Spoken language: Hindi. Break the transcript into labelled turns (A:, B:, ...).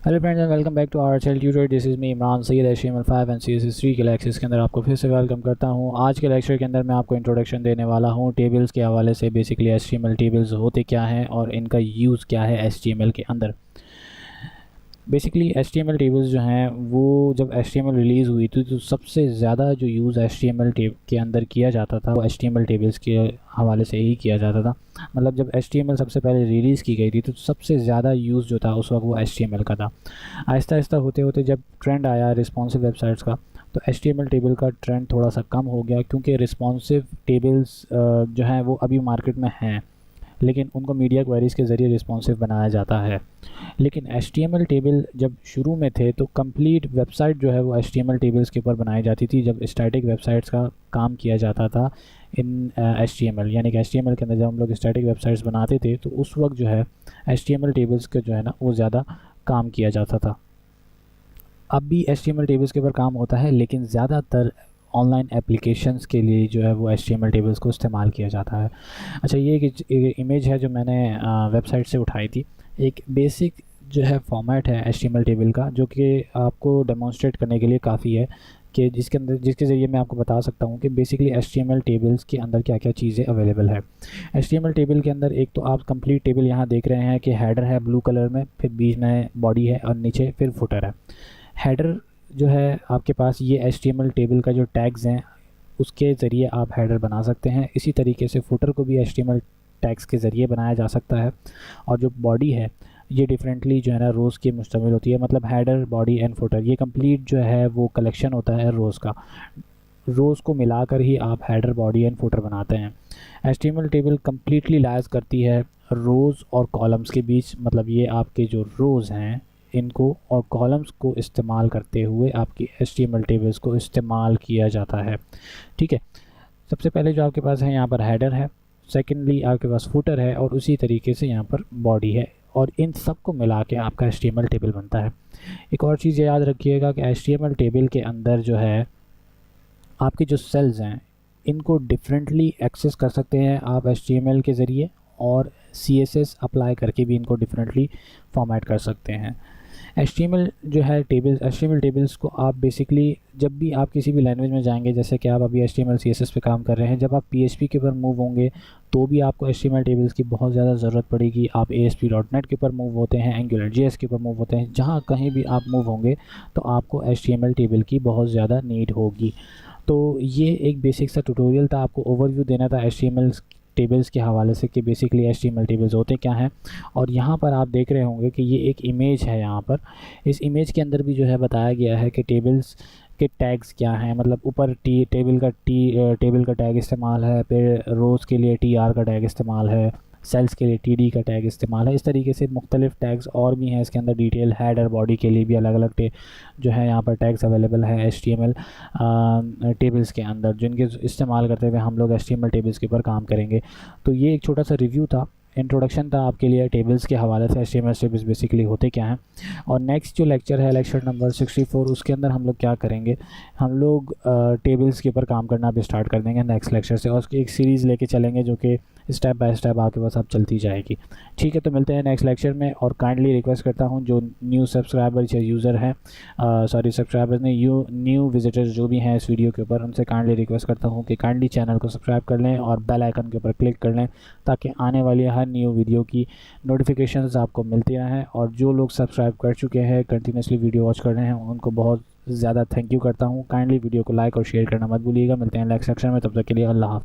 A: Hello friends and welcome back to our channel tutor. This is me Imran Sayed HTML5 and CSS3 के लेक्चर्स के अंदर आपको फिर से वेलकम करता हूं। आज के लेक्चर के अंदर मैं आपको इंट्रोडक्शन देने वाला हूं टेबल्स के हवाले से। बेसिकली HTML टेबल्स होते क्या हैं और इनका यूज़ क्या है HTML के अंदर। बेसिकली HTML टेबल्स जो हैं वो जब HTML रिलीज़ हुई थी तो सबसे ज़्यादा जो यूज़ HTML के अंदर किया जाता था वो HTML टेबल्स के हवाले से ही किया जाता था। मतलब जब HTML सबसे पहले रिलीज़ की गई थी तो सबसे ज़्यादा यूज़ जो था उस वक्त वो HTML का था। आहिस्ता आहिस्ता होते होते जब ट्रेंड आया रिस्पॉन्सिव वेबसाइट्स का तो HTML टेबल का ट्रेंड थोड़ा सा कम हो गया, क्योंकि रिस्पॉन्सिव टेबल्स जो हैं वो अभी मार्केट में हैं, लेकिन उनको मीडिया क्वेरीज़ के ज़रिए रिस्पॉन्सिव बनाया जाता है। लेकिन HTML टेबल जब शुरू में थे तो कंप्लीट वेबसाइट जो है वो HTML टेबल्स के ऊपर बनाई जाती थी। जब स्टैटिक वेबसाइट्स का काम किया जाता था इन HTML, यानी कि HTML के अंदर जब हम लोग स्टैटिक वेबसाइट्स बनाते थे तो उस वक्त जो है HTML टेबल्स का जो है ना वो ज़्यादा काम किया जाता था। अब भी HTML टेबल्स के ऊपर काम होता है, लेकिन ज़्यादातर ऑनलाइन एप्लीकेशंस के लिए जो है वो HTML टेबल्स को इस्तेमाल किया जाता है। अच्छा, ये एक इमेज है जो मैंने वेबसाइट से उठाई थी। एक बेसिक जो है फॉर्मेट है HTML टेबल का, जो कि आपको डेमोंस्ट्रेट करने के लिए काफ़ी है कि जिसके ज़रिए मैं आपको बता सकता हूँ कि बेसिकली HTML टेबल्स के अंदर क्या क्या चीज़ें अवेलेबल है। HTML टेबल के अंदर एक तो आप कंप्लीट टेबल यहाँ देख रहे हैं कि हेडर है ब्लू कलर में, फिर बीच में बॉडी है और नीचे फिर फुटर है। हेडर जो है आपके पास ये HTML टेबल का जो टैग्स हैं उसके ज़रिए आप हेडर बना सकते हैं। इसी तरीके से फुटर को भी HTML टैग्स के ज़रिए बनाया जा सकता है। और जो बॉडी है ये डिफरेंटली जो है ना रोज़ की मुश्तमिल होती है। मतलब हेडर, बॉडी एंड फुटर ये कंप्लीट जो है वो कलेक्शन होता है रोज़ का। रोज़ को मिलाकर ही आप हेडर, बॉडी एंड फुटर बनाते हैं। HTML टेबल कम्प्लीटली लाइज करती है रोज़ और कॉलम्स के बीच। मतलब ये आपके जो रोज़ हैं इनको और कॉलम्स को इस्तेमाल करते हुए आपकी HTML टेबल्स को इस्तेमाल किया जाता है। ठीक है, सबसे पहले जो आपके पास है यहाँ पर हेडर है, सेकेंडली आपके पास फुटर है और उसी तरीके से यहाँ पर बॉडी है, और इन सब को मिला के आपका HTML टेबल बनता है। एक और चीज़ याद रखिएगा कि HTML टेबल के अंदर जो है आपके जो सेल्स हैं इनको डिफरेंटली एक्सेस कर सकते हैं आप HTML के ज़रिए, और CSS अप्लाई करके भी इनको डिफरेंटली फॉर्मेट कर सकते हैं। HTML जो है HTML टेबल्स को आप बेसिकली जब भी आप किसी भी लैंग्वेज में जाएंगे, जैसे कि आप अभी HTML CSS पे काम कर रहे हैं, जब आप PHP के ऊपर मूव होंगे तो भी आपको HTML टेबल्स की बहुत ज़्यादा ज़रूरत पड़ेगी। आप ASP.NET के ऊपर मूव होते हैं, AngularJS के ऊपर मूव होते हैं, जहाँ कहीं भी आप मूव होंगे तो आपको HTML टेबल की बहुत ज़्यादा नीड होगी। तो ये एक बेसिक सा ट्यूटोरियल था, आपको ओवरव्यू देना था HTML टेबल्स के हवाले से कि बेसिकली HTML टेबल्स होते क्या हैं। और यहाँ पर आप देख रहे होंगे कि ये एक इमेज है। यहाँ पर इस इमेज के अंदर भी जो है बताया गया है कि टेबल्स के टैग्स क्या हैं। मतलब ऊपर टेबल का टैग इस्तेमाल है, फिर रोज़ के लिए TR का टैग इस्तेमाल है, सेल्स के लिए TD का टैग इस्तेमाल है। इस तरीके से मुख्तलिफ टैग्स और भी हैं इसके अंदर। डिटेल हेडर, बॉडी के लिए भी अलग अलग जो है यहाँ पर टैग्स अवेलेबल हैं HTML टेबल्स के अंदर, जिनके इस्तेमाल करते हुए हम लोग HTML टेबल्स के ऊपर काम करेंगे। तो ये एक छोटा सा रिव्यू था, इंट्रोडक्शन था आपके लिए टेबल्स के हवाले से HTML टेबल्स बेसिकली होते क्या हैं। और नेक्स्ट जो लेक्चर है लेक्चर नंबर 64, उसके अंदर हम लोग क्या करेंगे, हम लोग टेबल्स के ऊपर काम करना भी स्टार्ट कर देंगे नेक्स्ट लेक्चर से, और उसकी एक सीरीज़ लेके चलेंगे जो कि स्टेप बाय स्टेप आपके पास अब चलती जाएगी। ठीक है, तो मिलते हैं नेक्स्ट लेक्चर में। और काइंडली रिक्वेस्ट करता हूँ जो न्यू सब्सक्राइबर या यूज़र हैं, सब्सक्राइबर्स नहीं, न्यू विजिटर्स जो भी हैं इस वीडियो के ऊपर, उनसे काइंडली रिक्वेस्ट करता हूँ कि काइंडली चैनल को सब्सक्राइब कर लें और बेल आइकन के ऊपर क्लिक कर लें, ताकि आने वाली हर न्यू वीडियो की नोटिफिकेशंस आपको मिलती रहें। और जो लोग सब्सक्राइब कर चुके हैं, कंटिन्यूसली वीडियो वॉच कर रहे हैं, उनको बहुत ज़्यादा थैंक यू करता हूँ। काइंडली वीडियो को लाइक और शेयर करना मत भूलिएगा। मिलते हैं नेक्स्ट सेक्शन में, तब तक के लिए अल्लाह हाफ़िज़।